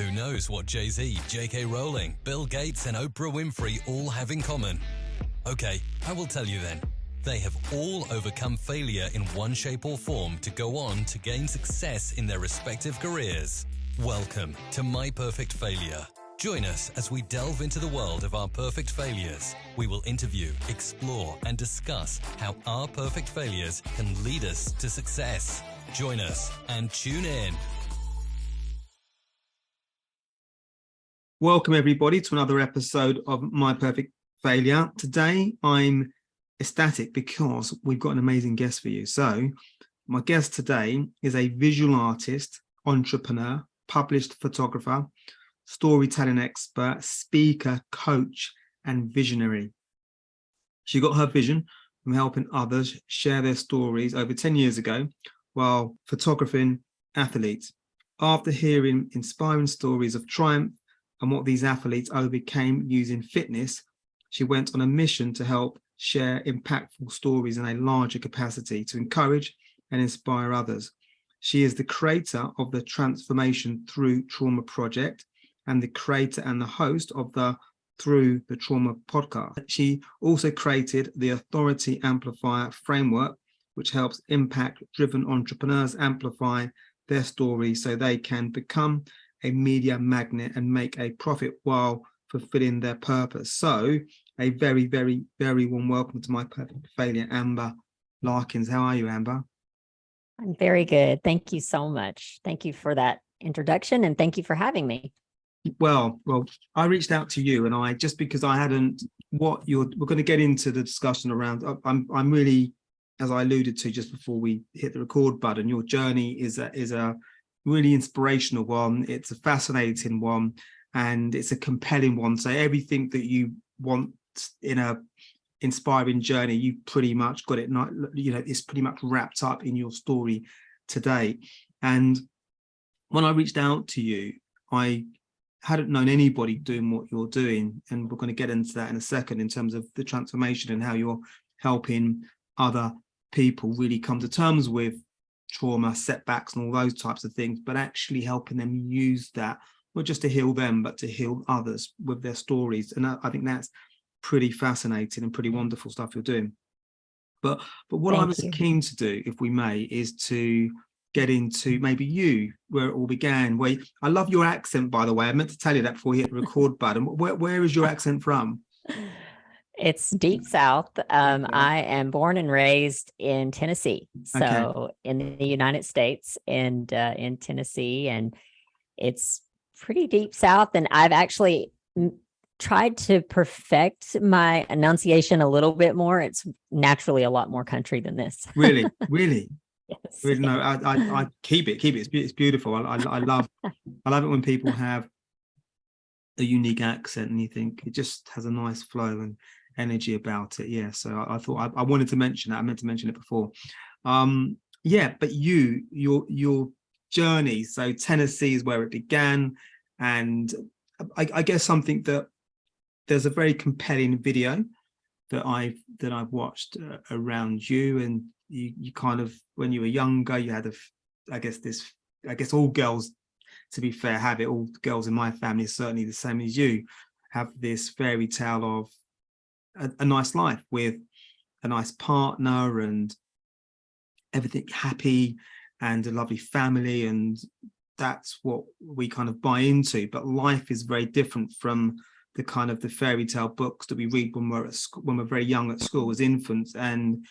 Who knows what Jay-Z, J.K. Rowling, Bill Gates and Oprah Winfrey all have in common? Okay, I will tell you then. They have all overcome failure in one shape or form to go on to gain success in their respective careers. Welcome to My Perfect Failure. Join us as we delve into the world of our perfect failures. We will interview, explore, and discuss how our perfect failures can lead us to success. Join us and tune in. Welcome everybody to another episode of My Perfect Failure. Today I'm ecstatic because we've got an amazing guest for you. So my guest today is a visual artist, entrepreneur, published photographer, storytelling expert, speaker, coach, and visionary. She got her vision from helping others share their stories over 10 years ago while photographing athletes. After hearing inspiring stories of triumph and what these athletes overcame using fitness, she went on a mission to help share impactful stories in a larger capacity to encourage and inspire others. She is the creator of the Transformation Through Trauma project and the creator and the host of the Through the Trauma podcast. She also created the Authority Amplifier Framework, which helps impact-driven entrepreneurs amplify their stories so they can become a media magnet and make a profit while fulfilling their purpose. So a very, very, very warm welcome to My Perfect Failure, Amber Larkins. How are you, Amber? I'm very good. Thank you so much. Thank you for that introduction and thank you for having me. Well, I reached out to you and just because I hadn't we're going to get into the discussion around, I'm really, as I alluded to just before we hit the record button, your journey is a really inspirational one. It's a fascinating one and it's a compelling one. So everything that you want in a inspiring journey, you pretty much got it. It's pretty much wrapped up in your story today. And when I reached out to you, I hadn't known anybody doing what you're doing, and we're going to get into that in a second in terms of the transformation and how you're helping other people really come to terms with trauma, setbacks, and all those types of things, but actually helping them use that not just to heal them, but to heal others with their stories. And I think that's pretty fascinating and pretty wonderful stuff you're doing. But what I was keen to do, if we may, is to get into maybe you, where it all began. I love your accent, by the way. I meant to tell you that before you hit the record button. Where is your accent from? It's deep South. I am born and raised in Tennessee, so in the United States, and in Tennessee, and it's pretty deep South. And I've actually tried to perfect my enunciation a little bit more. It's naturally a lot more country than this. Really? Yes. Really, no, I keep it. It's beautiful. I love it when people have a unique accent and you think it just has a nice flow and energy about it. Yeah, so I thought I wanted to mention that. I meant to mention it before. But your journey, so Tennessee is where it began, and I guess something that there's a very compelling video that I've watched around you, and you kind of, when you were younger, you had I guess all girls, to be fair, have it. All girls in my family are certainly the same as you, have this fairy tale of a nice life with a nice partner and everything happy and a lovely family, and that's what we kind of buy into. But life is very different from the kind of the fairy tale books that we read when we're at school, when we're very young at school as infants. And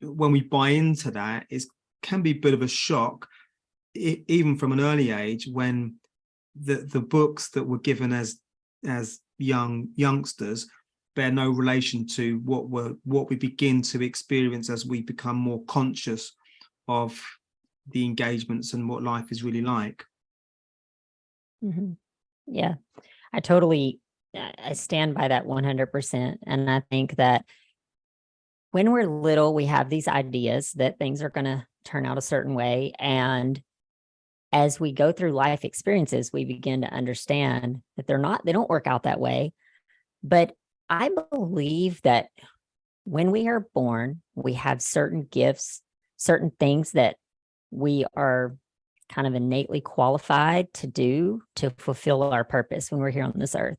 when we buy into that, it can be a bit of a shock, even from an early age, when the books that were given as youngsters bear no relation to what we begin to experience as we become more conscious of the engagements and what life is really like. Mm-hmm. Yeah, I stand by that 100%. And I think that when we're little, we have these ideas that things are going to turn out a certain way. And as we go through life experiences, we begin to understand that they don't work out that way. But I believe that when we are born, we have certain gifts, certain things that we are kind of innately qualified to do to fulfill our purpose when we're here on this earth.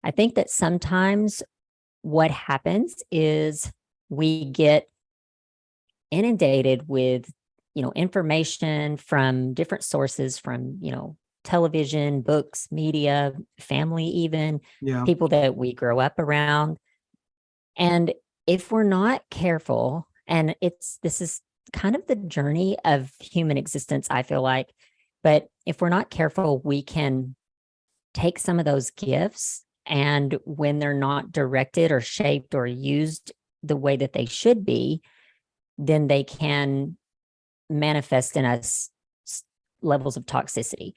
I think that sometimes what happens is we get inundated with, information from different sources, from, television, books, media, family, even people that we grow up around. And if we're not careful, and this is kind of the journey of human existence, I feel like, but if we're not careful, we can take some of those gifts, and when they're not directed or shaped or used the way that they should be, then they can manifest in us levels of toxicity.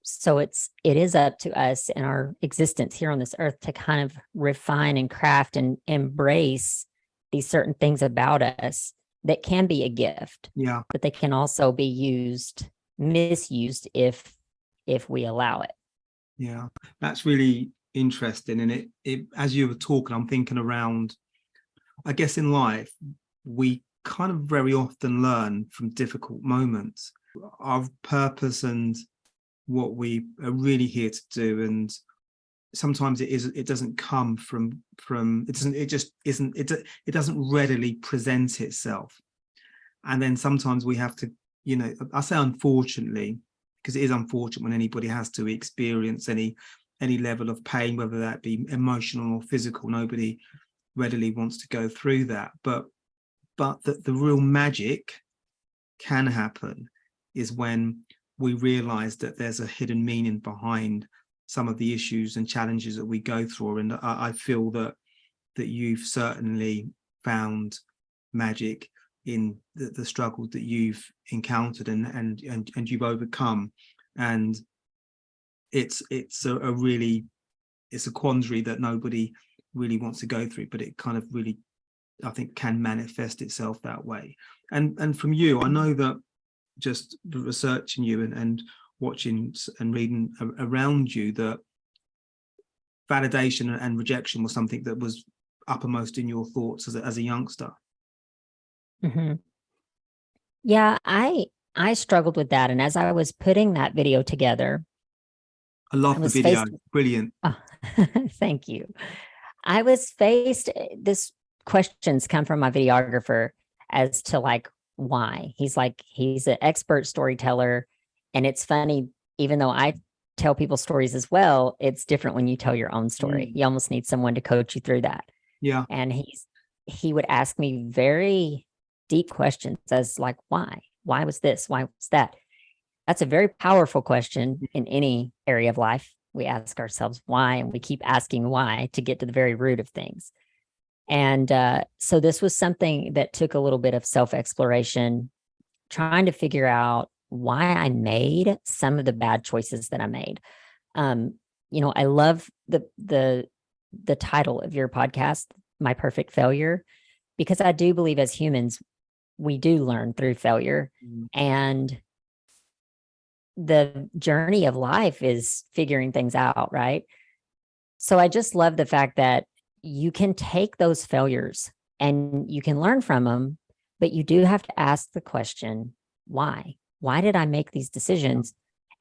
So it is up to us in our existence here on this earth to kind of refine and craft and embrace these certain things about us that can be a gift. But they can also be misused if we allow it. Yeah, that's really interesting. And it as you were talking, I'm thinking around, I guess in life, we kind of very often learn from difficult moments, our purpose and what we are really here to do. And sometimes it doesn't come from it doesn't readily present itself. And then sometimes we have to, I say unfortunately, because it is unfortunate when anybody has to experience any level of pain, whether that be emotional or physical. Nobody readily wants to go through that. But the real magic can happen is when we realize that there's a hidden meaning behind some of the issues and challenges that we go through. And I feel that you've certainly found magic in the struggles that you've encountered and you've overcome. And it's a quandary that nobody really wants to go through, but it kind of really, I think, can manifest itself that way. And from you, I know that just researching you and watching and reading around you, that validation and rejection was something that was uppermost in your thoughts as a youngster. Mm-hmm. Yeah, I struggled with that. And as I was putting that video together, I love the video. Brilliant. Oh, thank you. I was this questions come from my videographer as to why. He's an expert storyteller. And it's funny, even though I tell people stories as well, it's different when you tell your own story. You almost need someone to coach you through that. Yeah. And he would ask me very deep questions as why? Why was this? Why was that? That's a very powerful question in any area of life. We ask ourselves why, and we keep asking why to get to the very root of things. And so this was something that took a little bit of self-exploration, trying to figure out why I made some of the bad choices that I made. I love the title of your podcast, My Perfect Failure, because I do believe as humans, we do learn through failure. And the journey of life is figuring things out, right? So I just love the fact that you can take those failures and you can learn from them, but you do have to ask the question, why? Why did I make these decisions?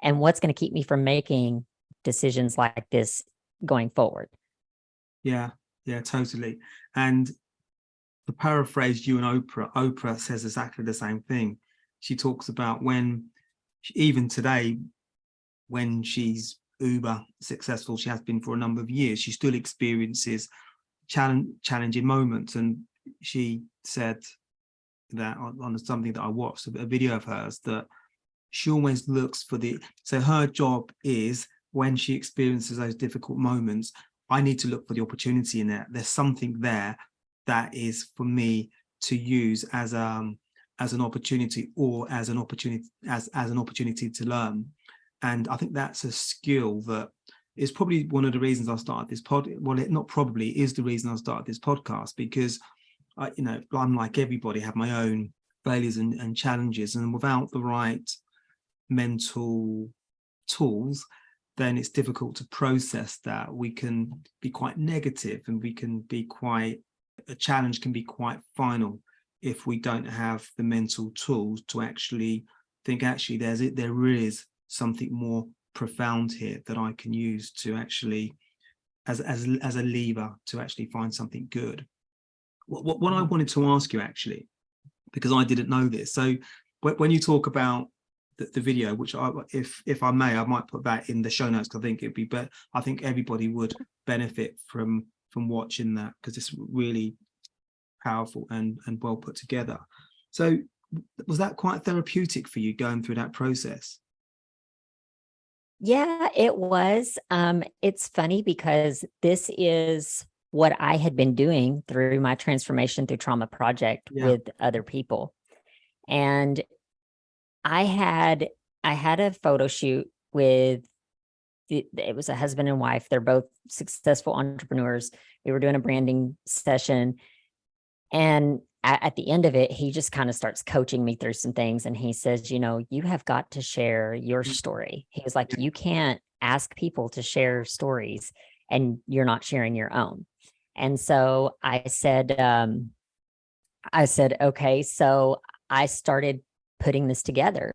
And what's going to keep me from making decisions like this going forward? Yeah, totally. And to paraphrase you and Oprah says exactly the same thing. She talks about even today, when she's uber successful, she has been for a number of years, she still experiences challenging moments. And she said that on something that I watched, a video of hers, that she always looks so her job is, when she experiences those difficult moments, I need to look for the opportunity in there. There's something there that is for me to use as an opportunity, or as an opportunity to learn. And I think that's a skill that is probably one of the reasons I started this is the reason I started this podcast, because I'm like everybody, have my own failures and challenges, and without the right mental tools, then it's difficult to process that. We can be quite negative, and a challenge can be quite final if we don't have the mental tools to actually think actually there is something more profound here that I can use to actually as a lever to actually find something good. What I wanted to ask you actually, because I didn't know this, so when you talk about the video, which if I may, I might put that in the show notes, because I think it'd be better. I think everybody would benefit from watching that, because it's really powerful and well put together. So was that quite therapeutic for you going through that process? Yeah, it was. It's funny because this is what I had been doing through my transformation through trauma project with other people. And I had a photo shoot with it was a husband and wife. They're both successful entrepreneurs. We were doing a branding session, and at the end of it, he just kind of starts coaching me through some things. And he says, you have got to share your story. He was like, you can't ask people to share stories and you're not sharing your own. And so I said, okay. So I started putting this together,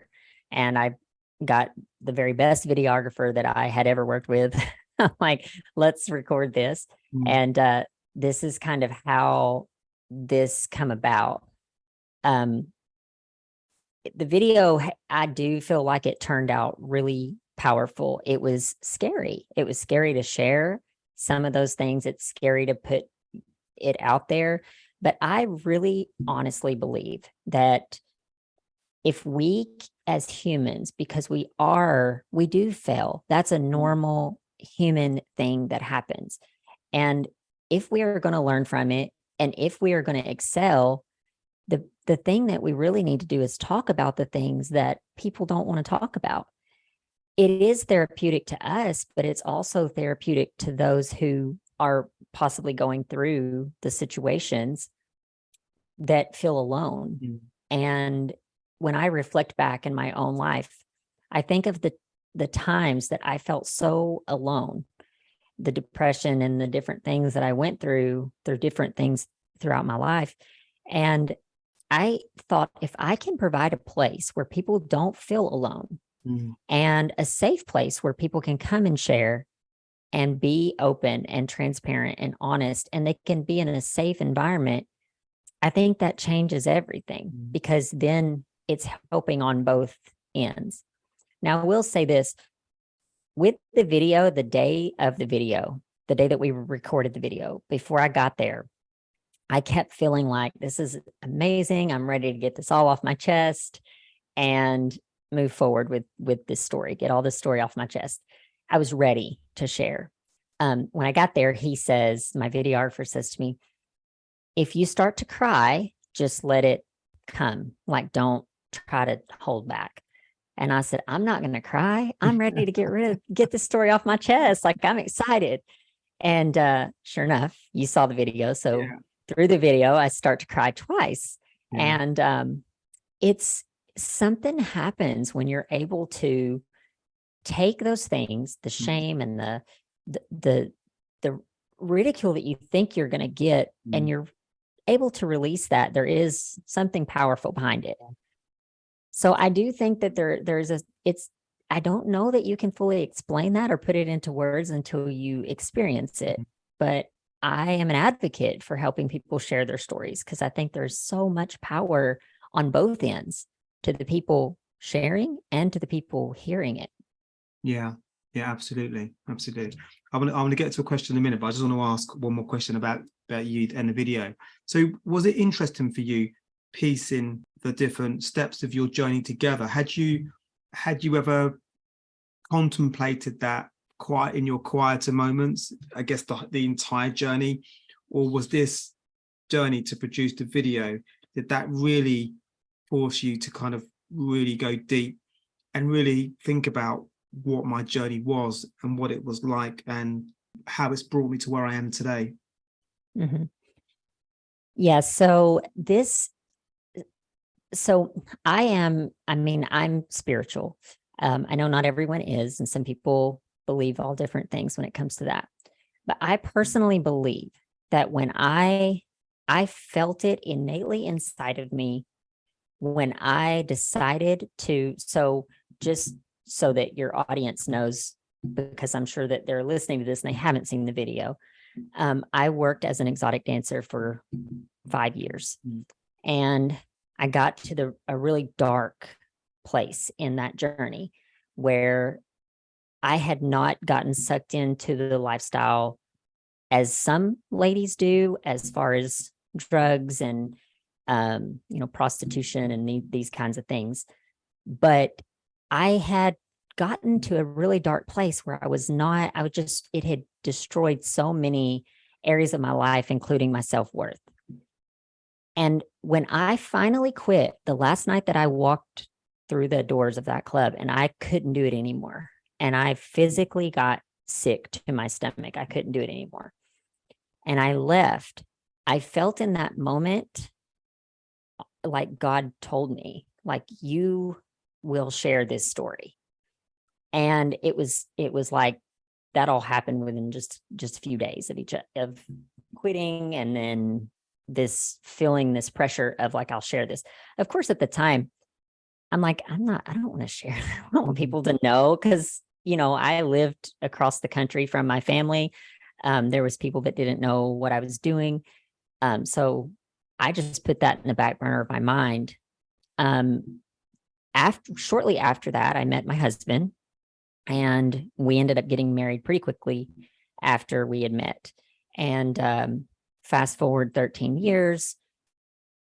and I got the very best videographer that I had ever worked with. I'm like, let's record this. And this is kind of how this come about. The video, I do feel like it turned out really powerful. It was scary. It was scary to share some of those things. It's scary to put it out there. But I really honestly believe that if we as humans, because we do fail, that's a normal human thing that happens. And if we are going to learn from it, and if we are going to excel, the thing that we really need to do is talk about the things that people don't want to talk about. It is therapeutic to us, but it's also therapeutic to those who are possibly going through the situations that feel alone. And when I reflect back in my own life, I think of the times that I felt so alone, the depression and the different things that I went through different things throughout my life. And I thought, if I can provide a place where people don't feel alone and a safe place where people can come and share and be open and transparent and honest, and they can be in a safe environment, I think that changes everything, because then it's helping on both ends. Now, I will say this, with the video, the day that we recorded the video, before I got there, I kept feeling like, this is amazing. I'm ready to get this all off my chest and move forward with this story, get all this story off my chest. I was ready to share. When I got there, my videographer says to me, if you start to cry, just let it come. Like, don't try to hold back. And I said, I'm not going to cry. I'm ready to get this story off my chest. Like, I'm excited. And sure enough, you saw the video. So through the video, I start to cry twice. And it's something happens when you're able to take those things, the shame and the ridicule that you think you're going to get, and you're able to release that. There is something powerful behind it. So I do think that I don't know that you can fully explain that or put it into words until you experience it. But I am an advocate for helping people share their stories, because I think there's so much power on both ends, to the people sharing and to the people hearing it. Yeah, absolutely. I want to get to a question in a minute, but I just want to ask one more question about you and the video. So was it interesting for you piecing the different steps of your journey together? Had you ever contemplated that quiet in your quieter moments, I guess the entire journey, or was this journey to produce the video, did that really force you to kind of really go deep and really think about what my journey was and what it was like and how it's brought me to where I am today? Yeah. I'm spiritual. I know not everyone is, and some people believe all different things when it comes to that. But I personally believe that when I felt it innately inside of me, when I decided to, so just so that your audience knows, because I'm sure that they're listening to this and they haven't seen the video, I worked as an exotic dancer for 5 years. And I got to a really dark place in that journey where I had not gotten sucked into the lifestyle as some ladies do, as far as drugs and prostitution and these kinds of things. But I had gotten to a really dark place where it had destroyed so many areas of my life, including my self-worth. And when I finally quit, the last night that I walked through the doors of that club, and I couldn't do it anymore, and I physically got sick to my stomach, I couldn't do it anymore, and I left, I felt in that moment like God told me, like, you will share this story. And it was like that all happened within just a few days of quitting, and then this feeling this pressure of like, I'll share this. Of course, at the time, I'm like, I don't want to share. I don't want people to know, because, I lived across the country from my family. There was people that didn't know what I was doing. So I just put that in the back burner of my mind. Shortly after that, I met my husband, and we ended up getting married pretty quickly after we had met. And fast forward 13 years,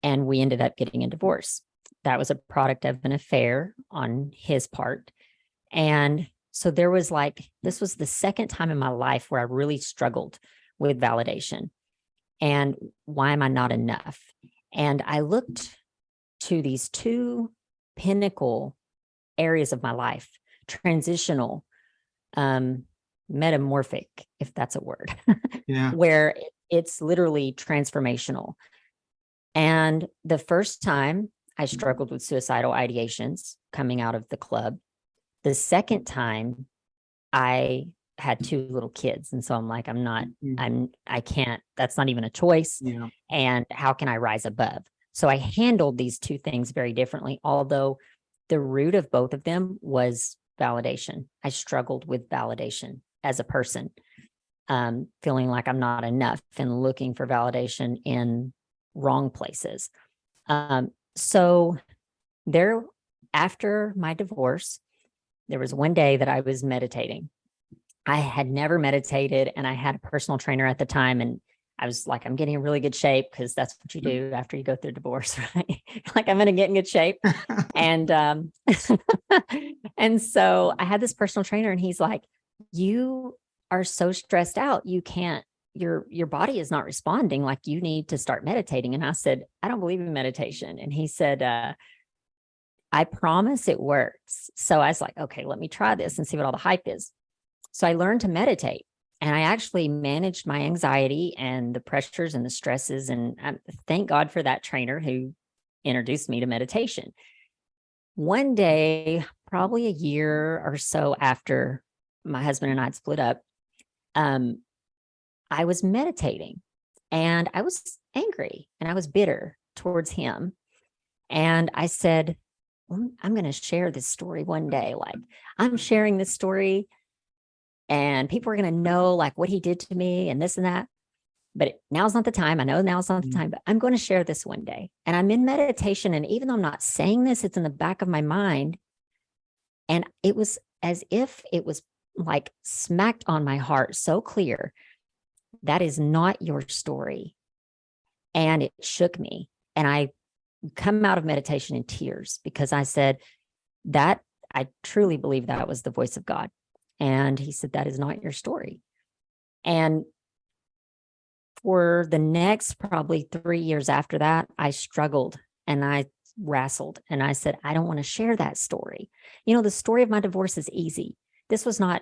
and we ended up getting a divorce. That was a product of an affair on his part. And so this was the second time in my life where I really struggled with validation. And why am I not enough? And I looked to these two pinnacle areas of my life, transitional, metamorphic, if that's a word, Yeah. where it's literally transformational. And the first time I struggled with suicidal ideations coming out of the club. The second time I had 2 little kids. And so I'm like, I can't, that's not even a choice. Yeah. And how can I rise above? So I handled these 2 things very differently, although the root of both of them was validation. I struggled with validation as a person, feeling like I'm not enough and looking for validation in wrong places. So after my divorce, there was one day that I was meditating. I had never meditated, and I had a personal trainer at the time, and I was like, I'm getting in really good shape, because that's what you do after you go through divorce, right? Like, I'm going to get in good shape. And, and so I had this personal trainer, and he's like, you are so stressed out. You can't, your body is not responding. Like, you need to start meditating. And I said, I don't believe in meditation. And he said, I promise it works. So I was like, okay, let me try this and see what all the hype is. So I learned to meditate, and I actually managed my anxiety and the pressures and the stresses. And thank God for that trainer who introduced me to meditation. One day, probably a year or so after my husband and I had split up, I was meditating, and I was angry, and I was bitter towards him. And I said, I'm going to share this story one day. Like, I'm sharing this story, and people are going to know like what he did to me and this and that. But now's not the time. I know now's not the time, but I'm going to share this one day. And I'm in meditation. And even though I'm not saying this, it's in the back of my mind. And it was as if it was like smacked on my heart so clear. That is not your story. And it shook me. And I come out of meditation in tears, because I said that I truly believe that was the voice of God. And he said, that is not your story. And for the next probably 3 years after that, I struggled and I wrestled, and I said, I don't want to share that story. The story of my divorce is easy. This was not,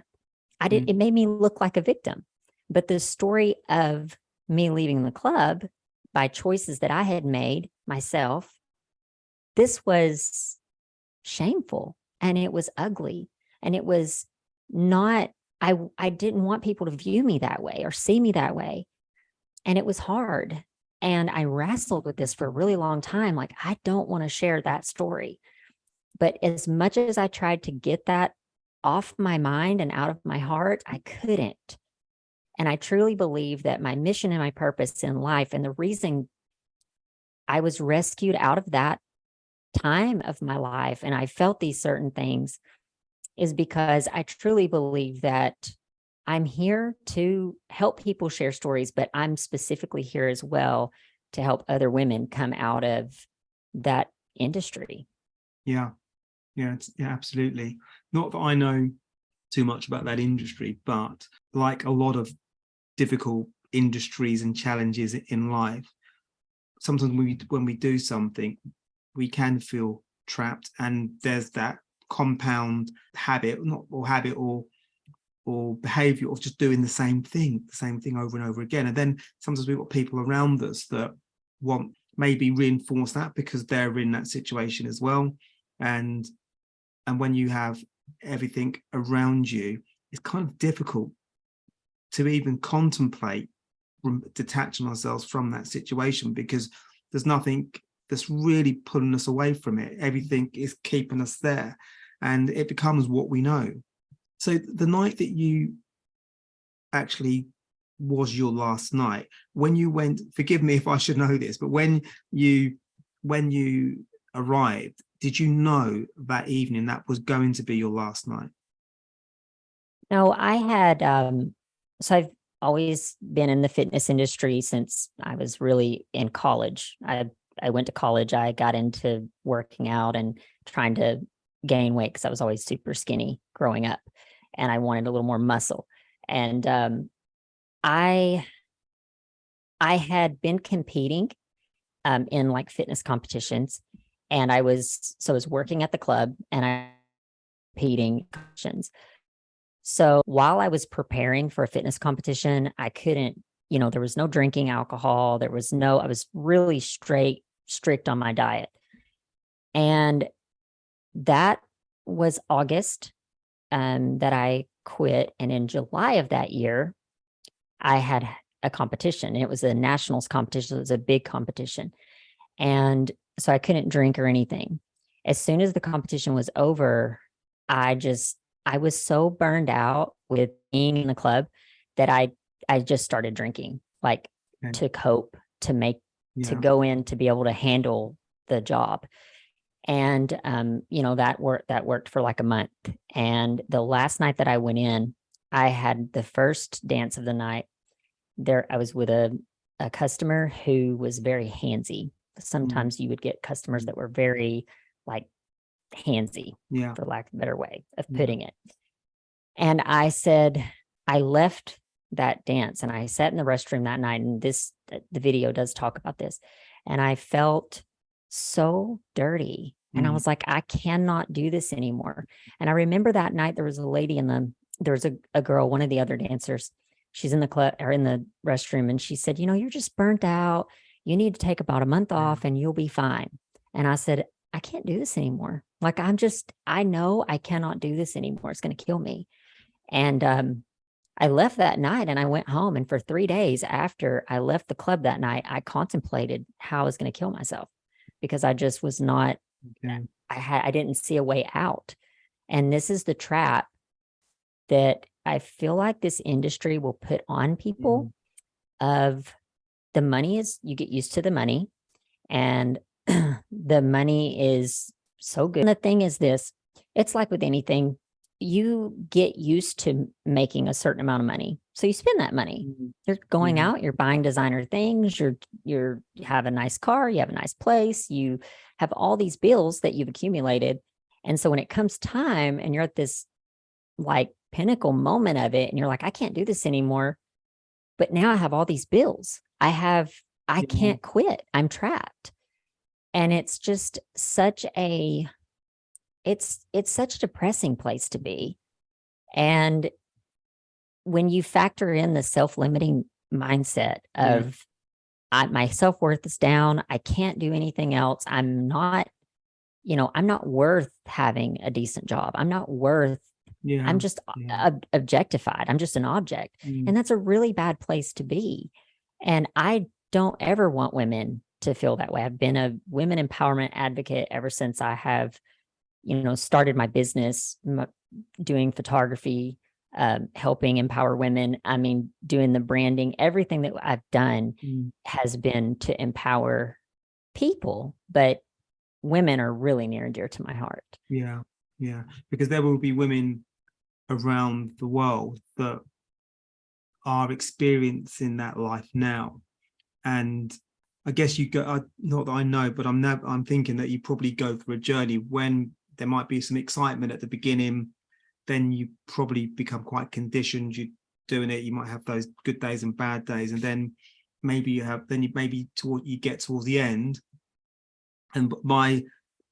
it made me look like a victim, but the story of me leaving the club by choices that I had made myself, this was shameful, and it was ugly, and it was not, I didn't want people to view me that way or see me that way. And it was hard. And I wrestled with this for a really long time. Like, I don't want to share that story. But as much as I tried to get that off my mind and out of my heart, I couldn't. And I truly believe that my mission and my purpose in life, and the reason I was rescued out of that time of my life and I felt these certain things, is because I truly believe that I'm here to help people share stories, but I'm specifically here as well to help other women come out of that industry. Yeah, absolutely. Not that I know too much about that industry, but like a lot of difficult industries and challenges in life, sometimes when we do something, we can feel trapped, and there's that compound habit, or behavior of just doing the same thing over and over again. And then sometimes we've got people around us that want maybe reinforce that because they're in that situation as well. And when you have everything around you, it's kind of difficult to even contemplate detaching ourselves from that situation, because there's nothing that's really pulling us away from it. Everything is keeping us there, and it becomes what we know. So the night that you actually was your last night, when you went, forgive me if I should know this, but when you arrived, did you know that evening that was going to be your last night? No, I had, so I've always been in the fitness industry since I was really in college. I went to college, I got into working out and trying to gain weight because I was always super skinny growing up and I wanted a little more muscle. And I had been competing in like fitness competitions, and I was working at the club and I competing competitions. So while I was preparing for a fitness competition, I couldn't, there was no drinking alcohol. I was really strict on my diet. And that was August that I quit. And in July of that year, I had a competition. It was a nationals competition. It was a big competition. And so I couldn't drink or anything. As soon as the competition was over, I was so burned out with being in the club that I just started drinking, like to cope, to go in, to be able to handle the job. And, that worked for like a month. And the last night that I went in, I had the first dance of the night there. I was with a customer who was very handsy. Sometimes you would get customers that were very like handsy, for lack of a better way of putting it. And I said, I left that dance and I sat in the restroom that night, and the video does talk about this. And I felt so dirty. And I was like, I cannot do this anymore. And I remember that night there was a lady there was a girl, one of the other dancers. She's in the club or in the restroom. And she said, you're just burnt out. You need to take about a month off and you'll be fine. And I said, I can't do this anymore. Like, I know I cannot do this anymore. It's going to kill me. And I left that night and I went home. And for 3 days after I left the club that night, I contemplated how I was going to kill myself, because I just was not, I didn't see a way out. And this is the trap that I feel like this industry will put on people of the money is, you get used to the money, and the money is so good. And the thing is this, it's like with anything, you get used to making a certain amount of money. So you spend that money. You're going out, you're buying designer things, you have a nice car, you have a nice place, you have all these bills that you've accumulated. And so when it comes time and you're at this like pinnacle moment of it and you're like, I can't do this anymore, but now I have all these bills. I can't quit. I'm trapped. And it's just such a depressing place to be. And when you factor in the self-limiting mindset of my self-worth is down, I can't do anything else. I'm not worth having a decent job. I'm not worth, I'm just objectified. I'm just an object. And that's a really bad place to be. And I don't ever want women to feel that way. I've been a women empowerment advocate ever since I have, started my business, doing photography, helping empower women. I mean, doing the branding, everything that I've done has been to empower people, but women are really near and dear to my heart. Yeah. Because there will be women around the world that are experiencing that life now. And I guess you go, not that I know, but I'm thinking that you probably go through a journey when there might be some excitement at the beginning, then you probably become quite conditioned. You're doing it. You might have those good days and bad days, and then maybe you get towards the end. And my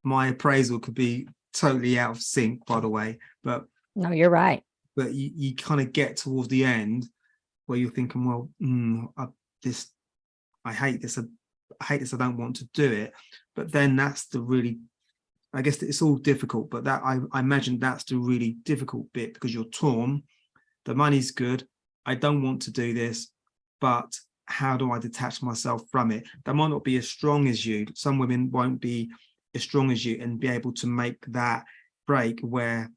appraisal could be totally out of sync, by the way. But no, you're right. But you kind of get towards the end where you're thinking, well, I hate this. I don't want to do it. But then that's the really, I guess it's all difficult, but that I imagine that's the really difficult bit, because you're torn. The money's good. I don't want to do this, but how do I detach myself from it? That might not be as strong as you. Some women won't be as strong as you and be able to make that break where,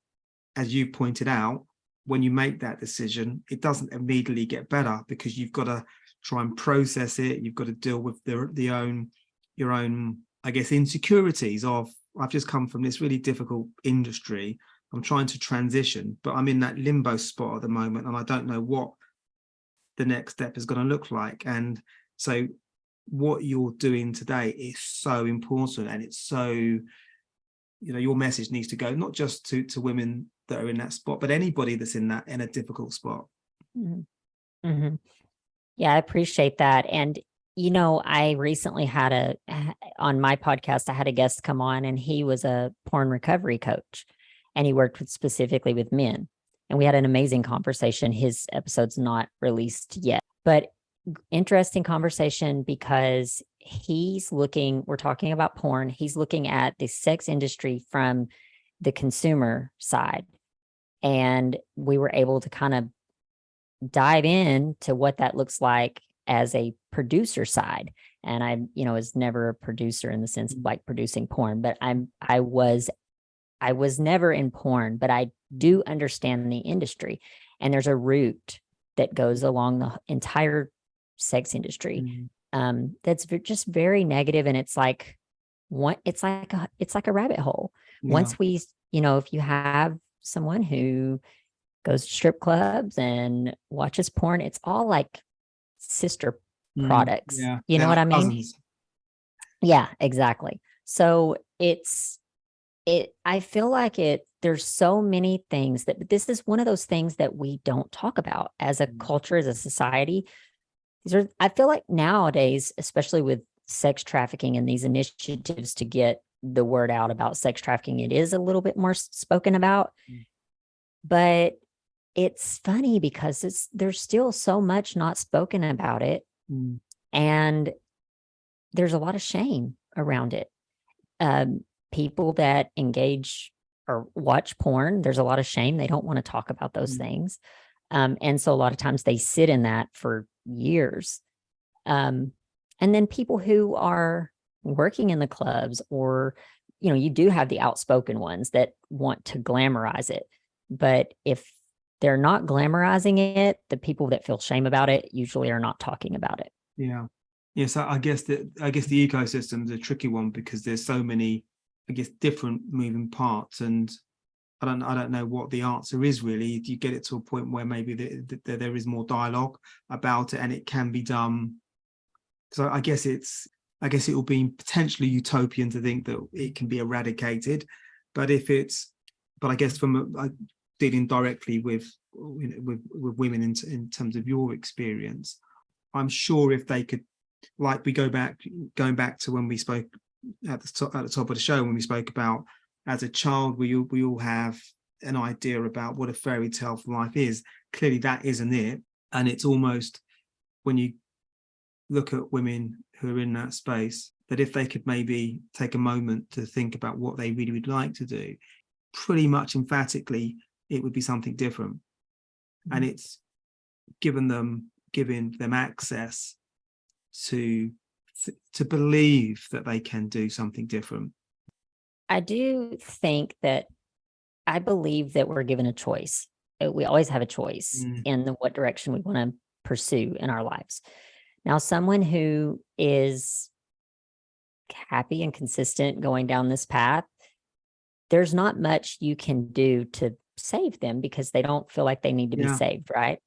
as you pointed out, when you make that decision, it doesn't immediately get better, because you've got to try and process it. You've got to deal with your own, I guess, insecurities of, I've just come from this really difficult industry. I'm trying to transition, but I'm in that limbo spot at the moment, and I don't know what the next step is going to look like. And so what you're doing today is so important, and it's so, your message needs to go not just to women that are in that spot, but anybody that's in a difficult spot. Mm-hmm. Mm-hmm. Yeah, I appreciate that. And, I recently on my podcast, I had a guest come on, and he was a porn recovery coach, and he worked specifically with men. And we had an amazing conversation. His episode's not released yet, but interesting conversation, because we're talking about porn. He's looking at the sex industry from the consumer side. And we were able to kind of dive in to what that looks like as a producer side. And I, was never a producer in the sense of like producing porn, but I was never in porn, but I do understand the industry. And there's a route that goes along the entire sex industry. That's just very negative. And it's like it's like a rabbit hole. Yeah. Once we, if you have someone who goes to strip clubs and watches porn, it's all like sister products. Yeah. You know what I mean? Cousins. Yeah, exactly. So I feel like there's so many things that this is one of those things that we don't talk about as a culture, as a society. I feel like nowadays, especially with sex trafficking and these initiatives to get the word out about sex trafficking, it is a little bit more spoken about. But it's funny because there's still so much not spoken about it. And there's a lot of shame around it. People that engage or watch porn, there's a lot of shame. They don't want to talk about those things. And so a lot of times they sit in that for years. And then people who are working in the clubs, or, you do have the outspoken ones that want to glamorize it. But if they're not glamorizing it, the people that feel shame about it usually are not talking about it. Yeah. Yes, I guess the ecosystem is a tricky one, because there's so many, I guess, different moving parts, and I don't know what the answer is really. You get it to a point where maybe there is more dialogue about it, and it can be done. So I guess it will be potentially utopian to think that it can be eradicated, but I guess from dealing directly with women in terms of your experience, I'm sure if they could, like going back to when we spoke at the top of the show, when we spoke about, as a child, we all have an idea about what a fairy tale for life is. Clearly that isn't it. And it's almost, when you look at women who are in that space, that if they could maybe take a moment to think about what they really would like to do, pretty much emphatically, it would be something different. And it's giving them access to believe that they can do something different? I do think that I believe that we're given a choice. We always have a choice in what direction we want to pursue in our lives. Now, someone who is happy and consistent going down this path, there's not much you can do to save them because they don't feel like they need to be saved, right?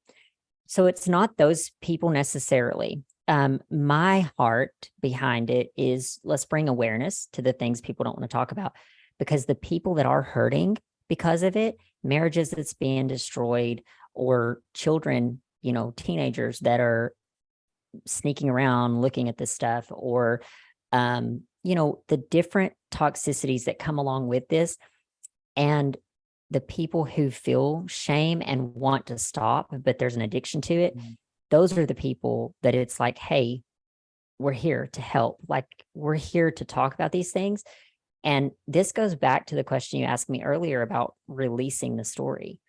So it's not those people necessarily. My heart behind it is let's bring awareness to the things people don't want to talk about, because the people that are hurting because of it, marriages that's being destroyed, or children, teenagers that are sneaking around looking at this stuff, or, the different toxicities that come along with this, and the people who feel shame and want to stop, but there's an addiction to it. Those are the people that it's like, hey, we're here to help. Like, we're here to talk about these things. And this goes back to the question you asked me earlier about releasing the story.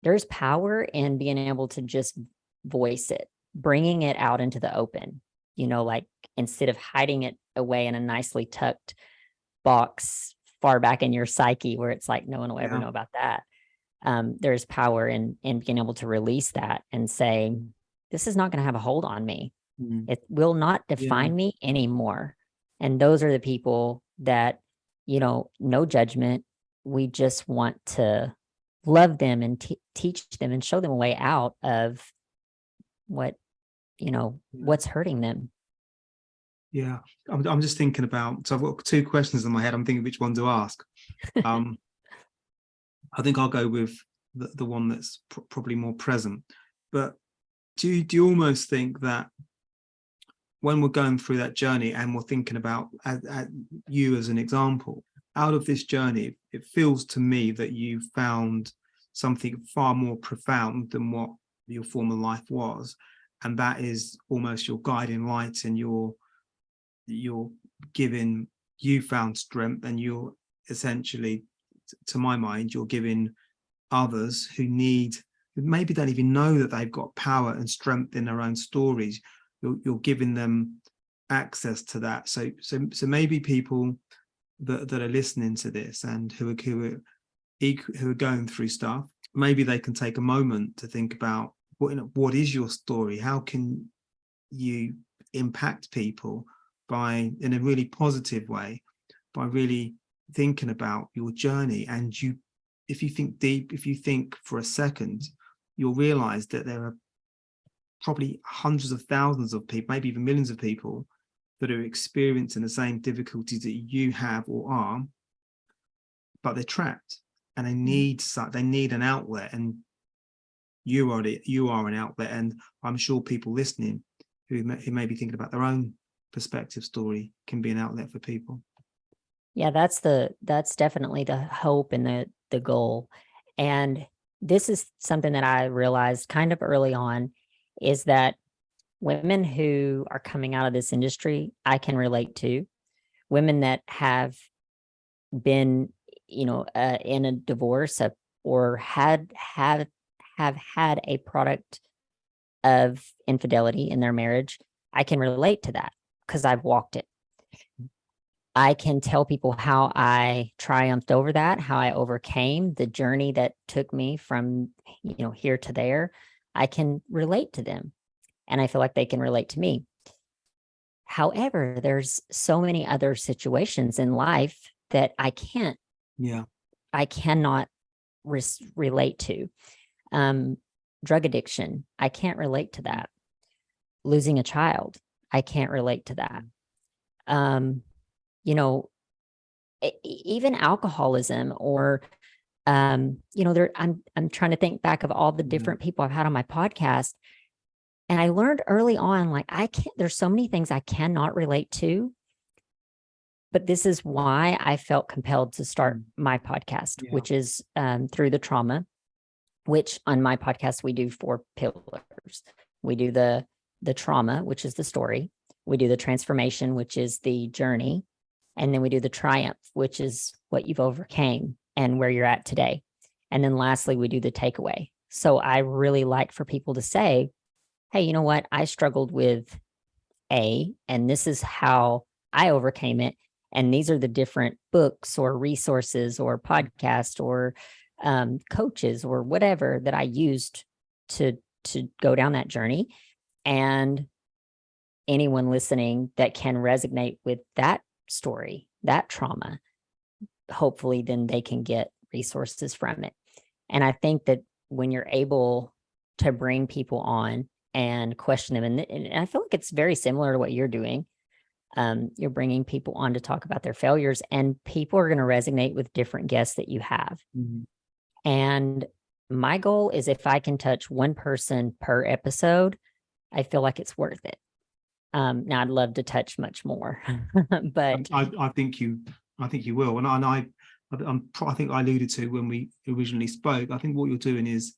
There's power in being able to just voice it, bringing it out into the open, like instead of hiding it away in a nicely tucked box far back in your psyche where it's like, no one will ever know about that. There's power in being able to release that and say, this is not going to have a hold on me. It will not define me anymore. And those are the people that, no judgment. We just want to love them and teach them and show them a way out of what's hurting them. Yeah, I'm just thinking about, so I've got two questions in my head. I'm thinking which one to ask. I think I'll go with the one that's probably more present. But do you almost think that when we're going through that journey and we're thinking about you as an example, out of this journey, it feels to me that you found something far more profound than what your former life was. And that is almost your guiding light, and you're giving, you found strength, and you're essentially, to my mind, you're giving others who maybe don't even know that they've got power and strength in their own stories. You're giving them access to that. So maybe people that are listening to this and who are going through stuff, maybe they can take a moment to think about what is your story? How can you impact people in a really positive way, by really thinking about your journey? And if you think deep, if you think for a second, you'll realize that there are probably hundreds of thousands of people, maybe even millions of people, that are experiencing the same difficulties that you have or are, but they're trapped and they need an outlet, and you are an outlet. And I'm sure people listening who may be thinking about their own perspective story can be an outlet for people. Yeah, that's definitely the hope and the goal. And this is something that I realized kind of early on, is that women who are coming out of this industry, I can relate to. Women that have been, in a divorce or have had a product of infidelity in their marriage, I can relate to that because I've walked it. I can tell people how I triumphed over that, how I overcame the journey that took me from, here to there. I can relate to them, and I feel like they can relate to me. However, there's so many other situations in life that I cannot relate to. Drug addiction, I can't relate to that. Losing a child, I can't relate to that. Even alcoholism, or I'm trying to think back of all the different people I've had on my podcast, and I learned early on, like, there's so many things I cannot relate to, but this is why I felt compelled to start my podcast, which is Through the Trauma, which on my podcast, we do 4 pillars. We do the trauma, which is the story. We do the transformation, which is the journey. And then we do the triumph, which is what you've overcame and where you're at today. And then lastly, we do the takeaway. So I really like for people to say, hey, you know what? I struggled with A, and this is how I overcame it. And these are the different books or resources or podcasts or coaches or whatever that I used to go down that journey. And anyone listening that can resonate with that story, that trauma, hopefully then they can get resources from it. And I think that when you're able to bring people on and question them, and I feel like it's very similar to what you're doing. You're bringing people on to talk about their failures, and people are going to resonate with different guests that you have. Mm-hmm. And my goal is if I can touch one person per episode, I feel like it's worth it. Now I'd love to touch much more, but I think you will. And I think I alluded to when we originally spoke. I think what you're doing is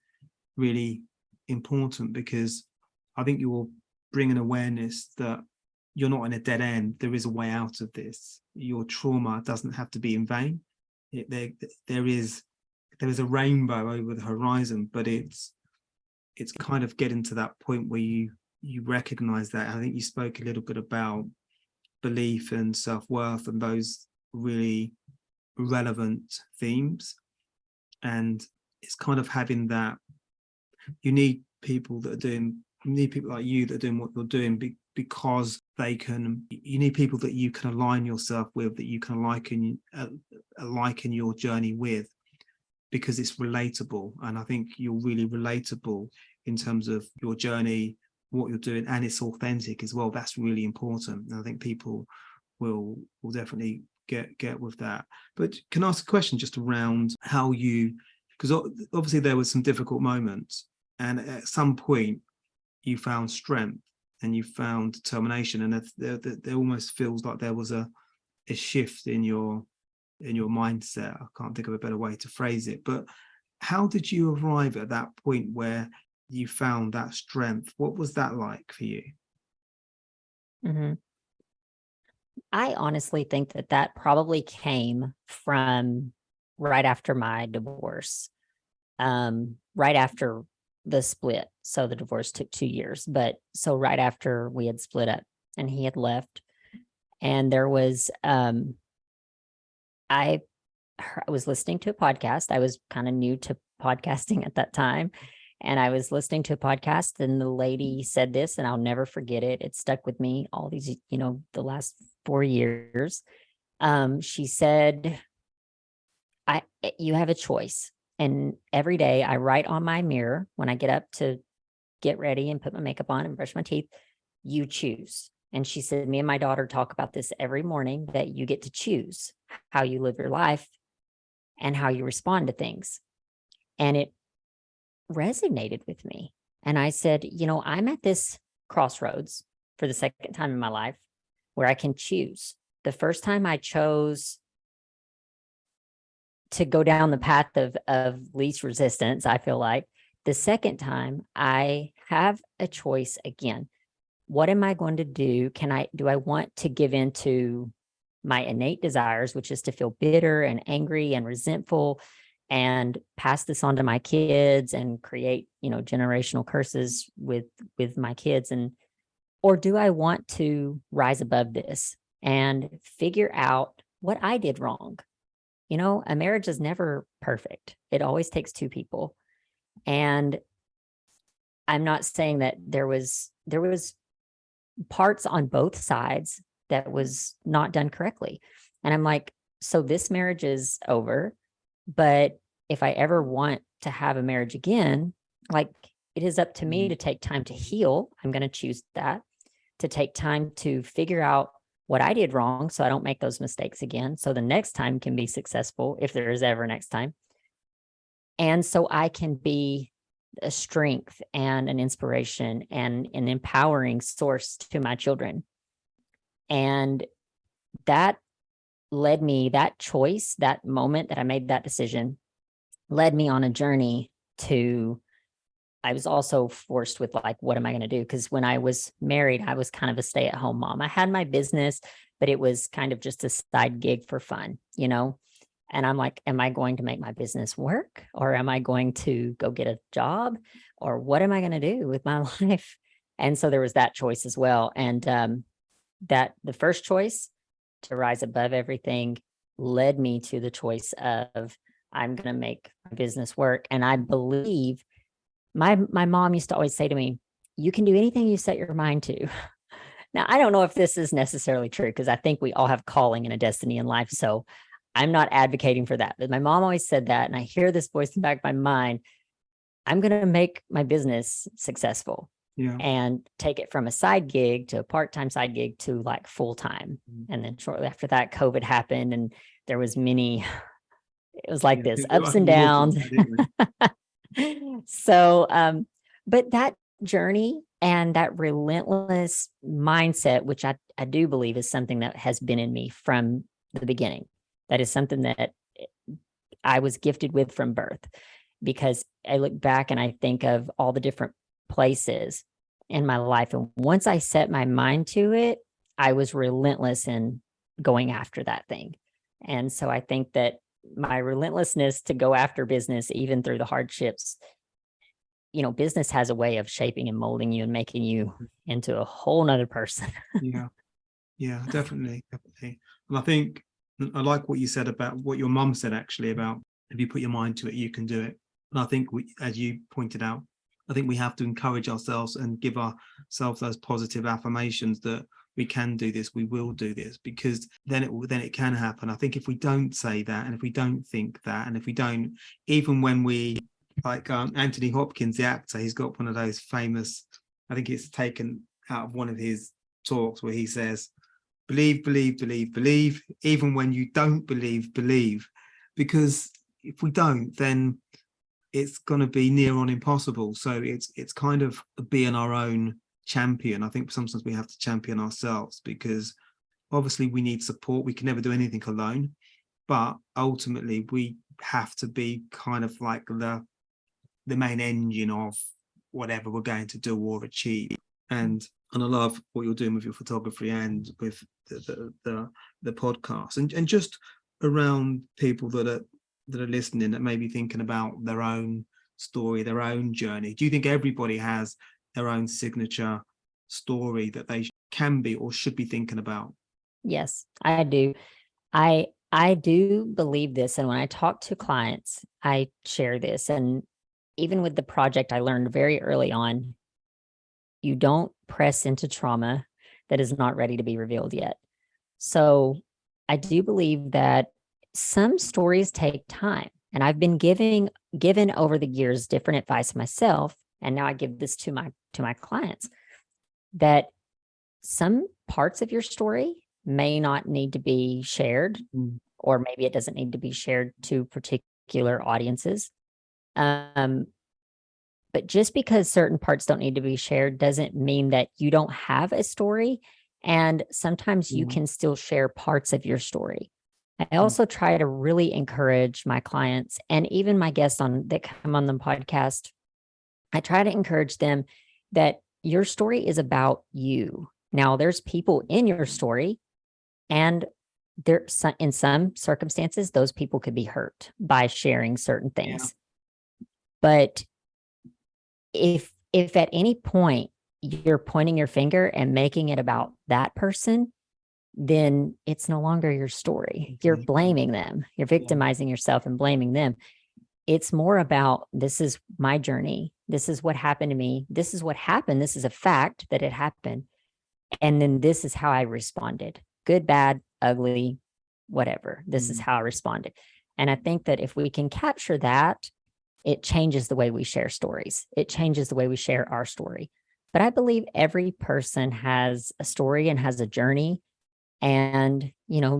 really important, because I think you're bringing awareness that you're not in a dead end. There is a way out of this. Your trauma doesn't have to be in vain. There is a rainbow over the horizon, but it's kind of getting to that point where you recognize that. I think you spoke a little bit about belief and self-worth and those really relevant themes. And it's kind of having that, you need people like you that are doing what you're doing, because you need people that you can align yourself with, that you can liken your journey with, because it's relatable. And I think you're really relatable in terms of your journey, what you're doing, and it's authentic as well. That's really important. And I think people will definitely get with that. But can I ask a question just around how because obviously there were some difficult moments, and at some point you found strength and you found determination, and there almost feels like there was a shift in your mindset. I can't think of a better way to phrase it, but how did you arrive at that point where you found that strength? What was that like for you? Mm-hmm. I honestly think that probably came from right after my divorce, right after the split. So the divorce took 2 years, but so right after we had split up and he had left, and there was, I was listening to a podcast. I was kind of new to podcasting at that time. And I was listening to a podcast, and the lady said this, and I'll never forget it. It stuck with me all these, the last 4 years. She said, you have a choice. And every day I write on my mirror when I get up to get ready and put my makeup on and brush my teeth, you choose. And she said, me and my daughter talk about this every morning, that you get to choose how you live your life and how you respond to things. And it resonated with me. And I said, I'm at this crossroads for the second time in my life where I can choose. The first time I chose to go down the path of least resistance, I feel like. The second time I have a choice again. What am I going to do? Do I want to give into my innate desires, which is to feel bitter and angry and resentful and pass this on to my kids and create, generational curses with my kids? Or do I want to rise above this and figure out what I did wrong? A marriage is never perfect. It always takes two people. And I'm not saying that there was parts on both sides that was not done correctly. And I'm like, so this marriage is over, but if I ever want to have a marriage again, like, it is up to me to take time to heal. I'm going to choose that, to take time to figure out what I did wrong so I don't make those mistakes again. So the next time can be successful, if there is ever next time. And so I can be a strength and an inspiration and an empowering source to my children. And that led me, that choice, that moment that I made that decision, led me on a journey to, I was also forced with, like, what am I going to do? Because when I was married, I was kind of a stay-at-home mom. I had my business, but it was kind of just a side gig for fun, And I'm like, am I going to make my business work, or am I going to go get a job, or what am I going to do with my life? And so there was that choice as well. And that the first choice to rise above everything led me to the choice of I'm going to make my business work. And I believe my mom used to always say to me, you can do anything you set your mind to. Now, I don't know if this is necessarily true because I think we all have calling and a destiny in life. So I'm not advocating for that. But my mom always said that. And I hear this voice in the back of my mind, I'm going to make my business successful. Yeah. And take it from a side gig to a part-time side gig to like full-time. And then shortly after that, COVID happened and there was it was like this, ups and downs. So, but that journey and that relentless mindset, which I do believe is something that has been in me from the beginning. That is something that I was gifted with from birth, because I look back and I think of all the different places in my life. And once I set my mind to it, I was relentless in going after that thing. And so I think that my relentlessness to go after business, even through the hardships, business has a way of shaping and molding you and making you into a whole nother person. Yeah, definitely. And I think I like what you said about what your mum said, actually, about if you put your mind to it, you can do it. And I think as you pointed out, I think we have to encourage ourselves and give ourselves those positive affirmations that we can do this, we will do this, because then it can happen. I think if we don't say that, and if we don't think that, and if we don't, even when we, like Anthony Hopkins, the actor, he's got one of those famous, I think it's taken out of one of his talks, where he says, believe, believe, believe, believe, even when you don't believe, believe. Because if we don't, then it's going to be near on impossible. So it's kind of being our own champion. I think sometimes we have to champion ourselves, because obviously we need support. We can never do anything alone, but ultimately we have to be kind of like the main engine of whatever we're going to do or achieve. And I love what you're doing with your photography and with the podcast, and just around people that are listening, that may be thinking about their own story, their own journey. Do you think everybody has their own signature story that they can be or should be thinking about? Yes, I do. I do believe this. And when I talk to clients, I share this. And even with the project, I learned very early on, you don't press into trauma that is not ready to be revealed yet. So I do believe that some stories take time. And I've been given over the years different advice myself. And now I give this to my clients, that some parts of your story may not need to be shared, or maybe it doesn't need to be shared to particular audiences. But just because certain parts don't need to be shared doesn't mean that you don't have a story. And sometimes you can still share parts of your story. I also try to really encourage my clients, and even my guests that come on the podcast, I try to encourage them that your story is about you. Now, there's people in your story, and in some circumstances, those people could be hurt by sharing certain things. Yeah. But if at any point you're pointing your finger and making it about that person, then it's no longer your story. You're blaming them. You're victimizing yourself and blaming them. It's more about, this is my journey. This is what happened to me. This is what happened. This is a fact that it happened. And then this is how I responded. Good, bad, ugly, whatever. This is how I responded. And I think that if we can capture that, it changes the way we share stories. It changes the way we share our story. But I believe every person has a story and has a journey. And,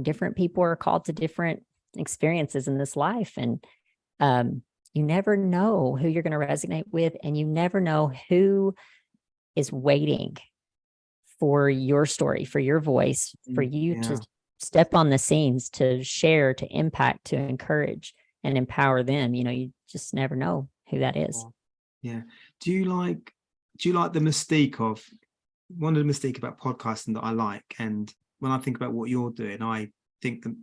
different people are called to different experiences in this life. And you never know who you're going to resonate with. And you never know who is waiting for your story, for your voice, for you to step on the scenes, to share, to impact, to encourage and empower them. You just never know who that is. Yeah. Do you like the mystique of, one of the mystique about podcasting that I like? And when I think about what you're doing, I think that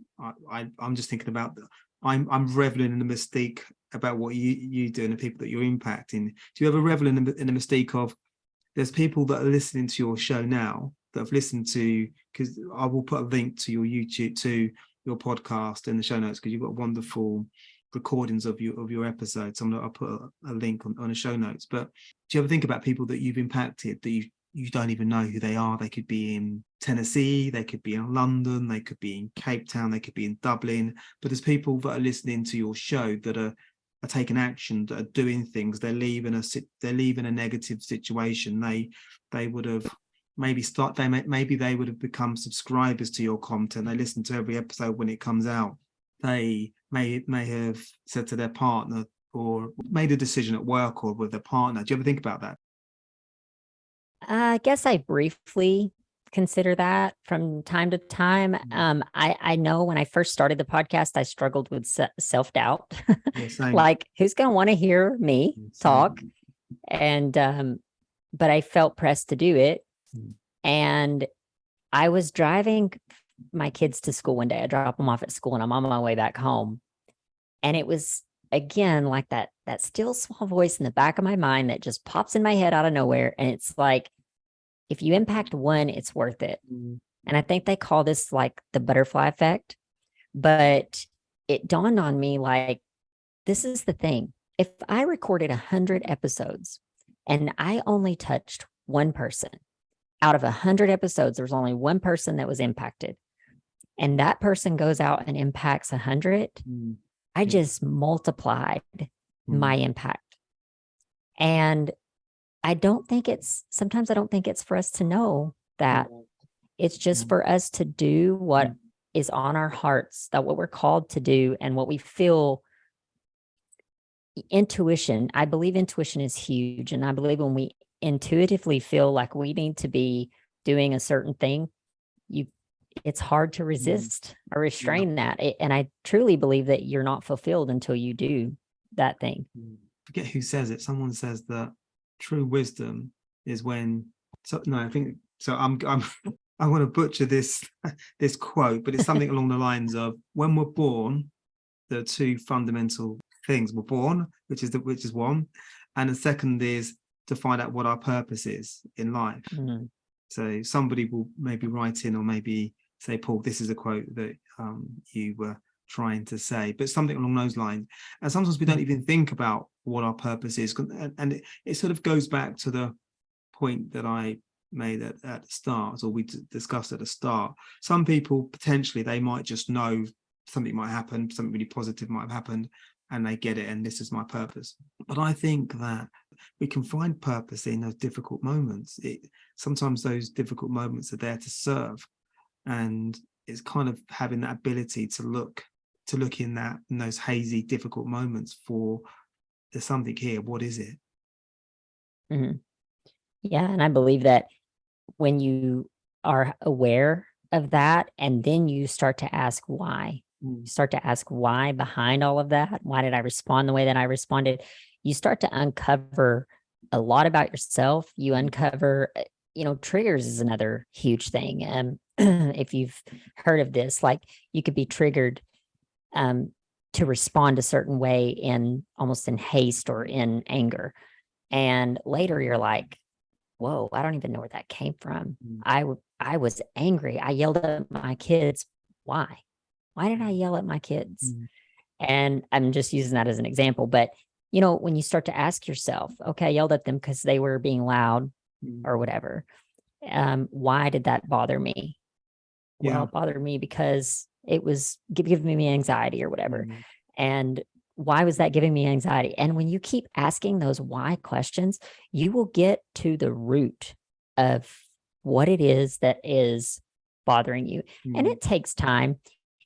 I'm just thinking about I'm reveling in the mystique about what you do and the people that you're impacting. Do you ever revel in the mystique of there's people that are listening to your show now that have listened to, because I will put a link to your YouTube, to your podcast in the show notes, because you've got wonderful recordings of your episodes. I'll put a link on the show notes. But do you ever think about people that you've impacted that you don't even know who they are? They could be in Tennessee, they could be in London, they could be in Cape Town, they could be in Dublin. But there's people that are listening to your show that are taking action, that are doing things. They're leaving a negative situation. They would have maybe they would have become subscribers to your content. They listen to every episode when it comes out. They may have said to their partner, or made a decision at work or with their partner. Do you ever think about that? I guess I briefly consider that from time to time. I know when I first started the podcast, I struggled with self-doubt. Yeah, like, who's going to want to hear me talk? And but I felt pressed to do it. And I was driving my kids to school one day. I dropped them off at school and I'm on my way back home. And it was, again, like that still small voice in the back of my mind that just pops in my head out of nowhere. And it's like, if you impact one, it's worth it. And I think they call this like the butterfly effect. But it dawned on me, like, this is the thing. If I recorded 100 episodes and I only touched one person, out of 100 episodes, there's only one person that was impacted, and that person goes out and impacts 100, I just multiplied my impact. And sometimes I don't think it's for us to know that. It's just for us to do what is on our hearts, that what we're called to do and what we feel. Intuition. I believe intuition is huge. And I believe when we intuitively feel like we need to be doing a certain thing, it's hard to resist or restrain that. And I truly believe that you're not fulfilled until you do that thing. Forget who says it. Someone says that true wisdom is when. I think so. I'm I want to butcher this quote, but it's something along the lines of, when we're born, there are two fundamental things. We're born, which is one, and the second is to find out what our purpose is in life. So somebody will maybe write in, or maybe say, Paul, this is a quote that you were trying to say, but something along those lines. And sometimes we don't even think about what our purpose is, and it sort of goes back to the point that I made at the start, or we discussed at the start. Some people, potentially, they might just know something might happen, something really positive might have happened, and they get it, and this is my purpose. But I think that we can find purpose in those difficult moments. Sometimes those difficult moments are there to serve, and it's kind of having that ability to look in those hazy, difficult moments for, there's something here. What is it? Yeah, and I believe that when you are aware of that, and then you start to ask why. You start to ask why behind all of that. Why did I respond the way that I responded? You start to uncover a lot about yourself. You uncover, triggers is another huge thing. If you've heard of this, like, you could be triggered to respond a certain way almost in haste or in anger. And later you're like, whoa, I don't even know where that came from. I was angry. I yelled at my kids. Why? Why did I yell at my kids? And I'm just using that as an example. But, when you start to ask yourself, okay, I yelled at them because they were being loud or whatever. Why did that bother me? Well, it bothered me because it was giving me anxiety or whatever. And why was that giving me anxiety? And when you keep asking those why questions, you will get to the root of what it is that is bothering you. And it takes time.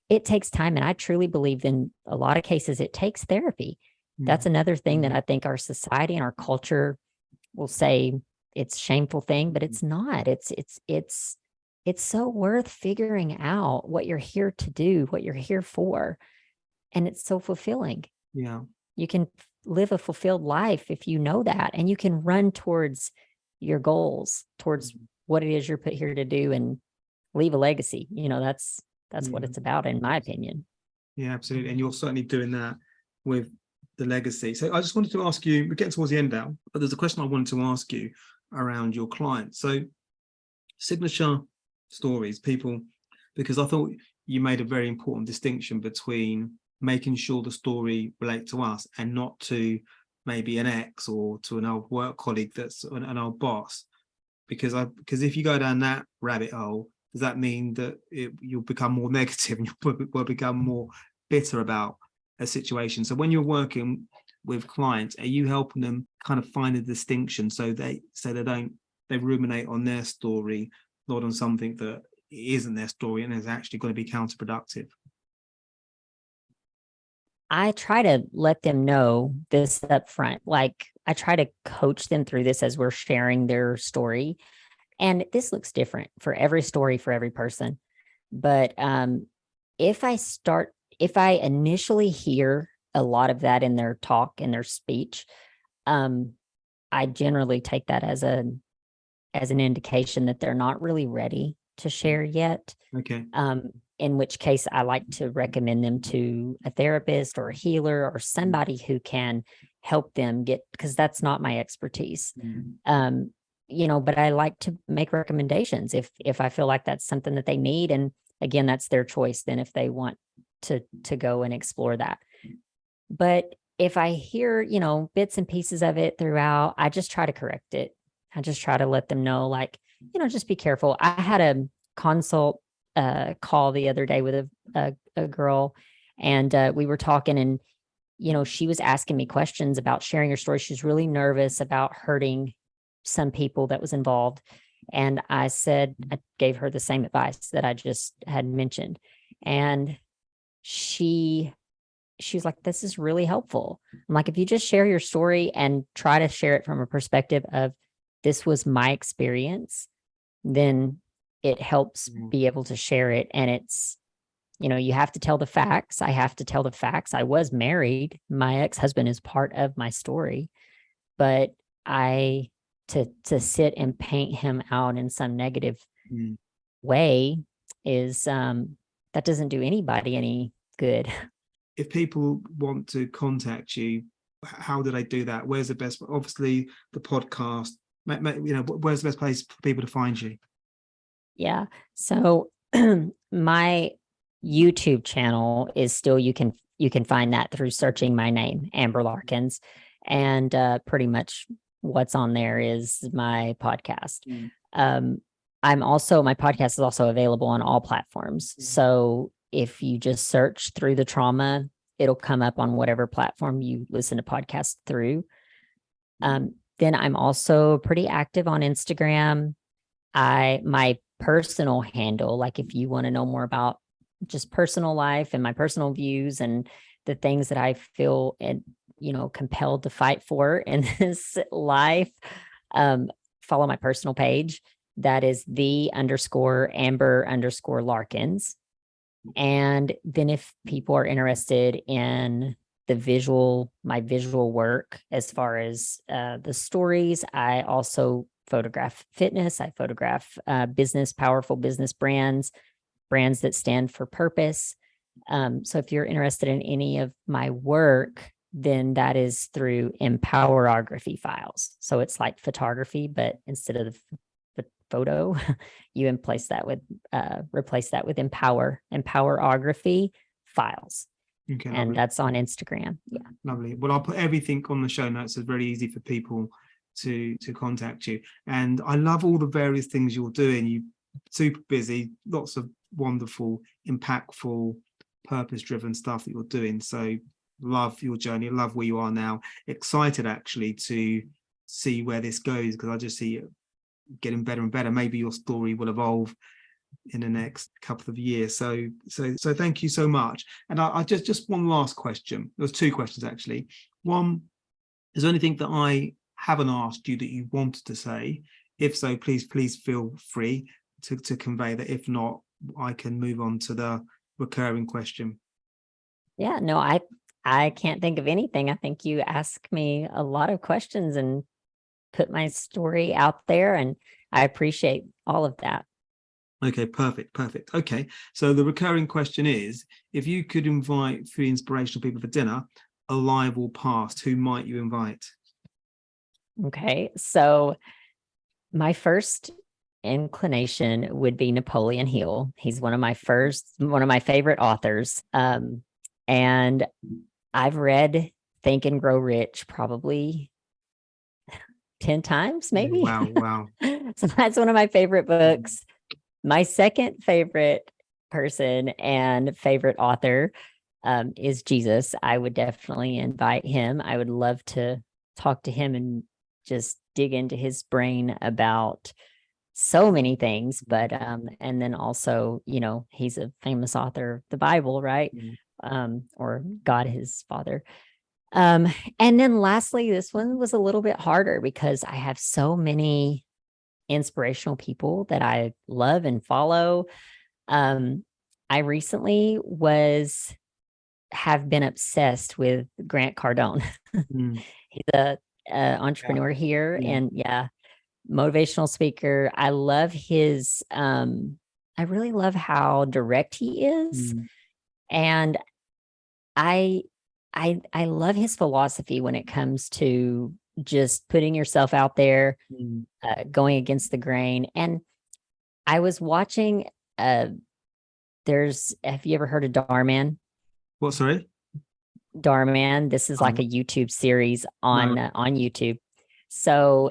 And I truly believe in a lot of cases, it takes therapy. That's another thing that I think our society and our culture will say it's a shameful thing, but it's not. It's so worth figuring out what you're here to do, what you're here for. And it's so fulfilling. Yeah. You can live a fulfilled life if you know that, and you can run towards your goals, towards what it is you're put here to do, and leave a legacy. That's what it's about, in my opinion. Yeah, absolutely. And you're certainly doing that with the legacy. So I just wanted to ask you, we're getting towards the end now, but there's a question I wanted to ask you. around your clients. So signature stories, people, because I thought you made a very important distinction between making sure the story relates to us and not to maybe an ex or to an old work colleague that's an old boss. Because if you go down that rabbit hole, does that mean that you'll become more negative and you'll become more bitter about a situation? So when you're working with clients, are you helping them kind of find a distinction so they ruminate on their story, not on something that isn't their story and is actually going to be counterproductive? I try to let them know this up front. Like, I try to coach them through this as we're sharing their story. And this looks different for every story, for every person. But if I initially hear a lot of that in their talk, in their speech, I generally take that as an indication that they're not really ready to share yet. Okay. In which case I like to recommend them to a therapist or a healer or somebody who can help them get, because that's not my expertise. But I like to make recommendations if I feel like that's something that they need. And again, that's their choice then if they want to go and explore that. But if I hear, bits and pieces of it throughout, I just try to correct it. I just try to let them know, like, just be careful. I had a consult call the other day with a girl, and we were talking, and she was asking me questions about sharing her story. She's really nervous about hurting some people that was involved, and I gave her the same advice that I just had mentioned, and she was like, this is really helpful. I'm like, if you just share your story and try to share it from a perspective of this was my experience, then it helps be able to share it. And it's, you have to tell the facts. I have to tell the facts. I was married. My ex-husband is part of my story, but to sit and paint him out in some negative way is, that doesn't do anybody any good. If people want to contact you, how do they do that? Where's the best? Obviously, the podcast. Where's the best place for people to find you? Yeah. So my YouTube channel is still, you can find that through searching my name, Amber Larkins, and pretty much what's on there is my podcast. My podcast is also available on all platforms. So if you just search Through the Trauma, it'll come up on whatever platform you listen to podcasts through. Then I'm also pretty active on Instagram. My personal handle, like if you want to know more about just personal life and my personal views and the things that I feel compelled to fight for in this life, follow my personal page. That is _Amber_Larkins. And then if people are interested in my visual work, as far as the stories, I also photograph fitness. I photograph powerful business brands that stand for purpose. So if you're interested in any of my work, then that is through empowerography files. So it's like photography, but instead of the photo, you replace that with empowerography files. Okay, and lovely. That's on Instagram. Yeah. Lovely. Well, I'll put everything on the show notes. So it's very easy for people to contact you. And I love all the various things you're doing. You're super busy, lots of wonderful, impactful, purpose-driven stuff that you're doing. So love your journey, love where you are now. Excited actually to see where this goes, because I just see it getting better and better. Maybe your story will evolve in the next couple of years. So thank you so much. And I just one last question. There's two questions actually. One, is there anything that I haven't asked you that you wanted to say? If so, please feel free to convey that. If not, I can move on to the recurring question. Yeah, no, I can't think of anything. I think you asked me a lot of questions and put my story out there, and I appreciate all of that. Okay, perfect. Okay, so the recurring question is, if you could invite 3 inspirational people for dinner, alive or past, who might you invite? Okay, so my first inclination would be Napoleon Hill. He's one of my favorite authors. And I've read Think and Grow Rich probably 10 times, maybe. Wow. So that's one of my favorite books. My second favorite person and favorite author is Jesus. I would definitely invite him. I would love to talk to him and just dig into his brain about so many things. But and then also, he's a famous author of the Bible, right? Or God, his father. And then lastly, this one was a little bit harder because I have so many inspirational people that I love and follow. I recently have been obsessed with Grant Cardone. He's a entrepreneur here, and motivational speaker. I love his. I really love how direct he is, and I love his philosophy when it comes to just putting yourself out there, going against the grain. And I was watching. Have you ever heard of Darman? What, sorry? Darman. This is like a YouTube series on YouTube. So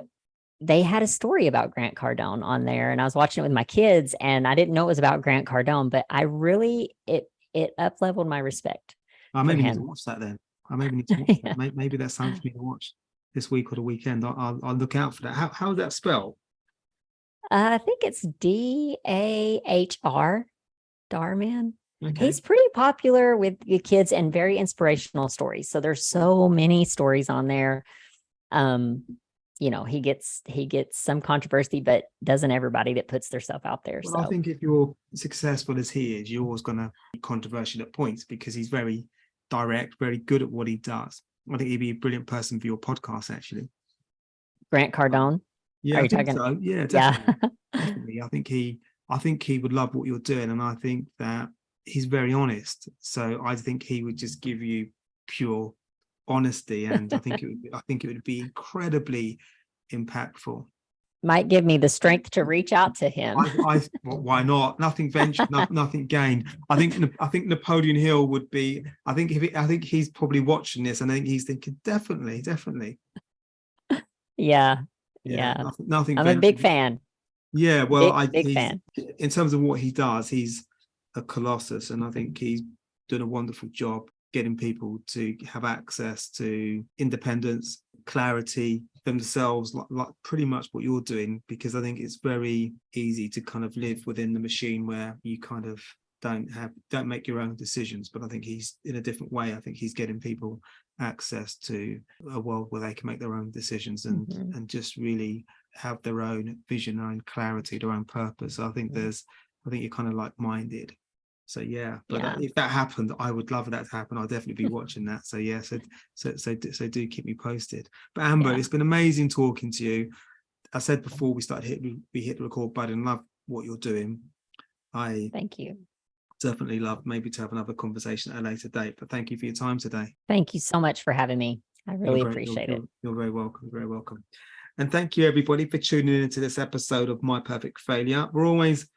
they had a story about Grant Cardone on there, and I was watching it with my kids, and I didn't know it was about Grant Cardone, but I really, it up-leveled my respect. I maybe need to watch that then. I maybe need to watch that. Maybe that's something for me to watch this week or the weekend. I'll look out for that. How is that spelled? I think it's Dahr, Darman. Okay. He's pretty popular with the kids and very inspirational stories. So there's so many stories on there. He gets some controversy, but doesn't everybody that puts themselves out there. Well, so I think if you're successful as he is, you're always going to be controversial at points because he's very direct, very good at what he does. I think he'd be a brilliant person for your podcast, actually. Grant Cardone. Yeah, I think so. Yeah, definitely. Yeah. Definitely. I think he would love what you're doing, and I think that he's very honest. So I think he would just give you pure honesty, and I think it would be incredibly impactful. Might give me the strength to reach out to him. Well, why not? Nothing ventured, nothing gained. I think Napoleon Hill would be. I think he's probably watching this, and I think he's thinking definitely. Yeah. Nothing. I'm ventured. a big fan. Yeah, well, big fan. In terms of what he does, he's a colossus, and I think he's done a wonderful job getting people to have access to independence, clarity themselves, like pretty much what you're doing, because I think it's very easy to kind of live within the machine where you kind of don't make your own decisions. But I think he's in a different way. I think he's getting people access to a world where they can make their own decisions and just really have their own vision, their own clarity, their own purpose. So I think you're kind of like-minded. So if that happened, I would love that to happen. I'll definitely be watching that. So so do keep me posted. But Amber, it's been amazing talking to you. I said before we hit the record button, love what you're doing. Thank you. Definitely love maybe to have another conversation at a later date. But thank you for your time today. Thank you so much for having me. I really appreciate it. You're very welcome. Very welcome. And thank you everybody for tuning into this episode of My Perfect Failure. We're always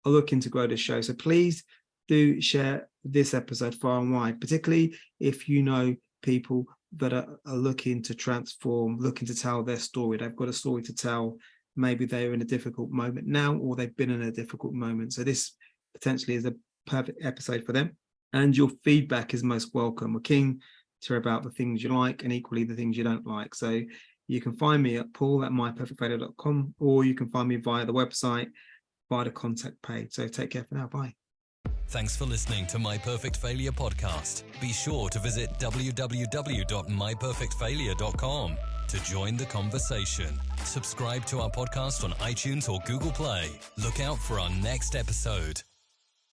looking to grow the show, so please do share this episode far and wide, particularly if you know people that are looking to transform, looking to tell their story. They've got a story to tell. Maybe they're in a difficult moment now, or they've been in a difficult moment. So this potentially is a perfect episode for them. And your feedback is most welcome. We're keen to hear about the things you like and equally the things you don't like. So you can find me at paul@myperfectfailure.com, or you can find me via the website, via the contact page. So take care for now. Bye. Thanks for listening to My Perfect Failure podcast. Be sure to visit www.myperfectfailure.com to join the conversation. Subscribe to our podcast on iTunes or Google Play. Look out for our next episode.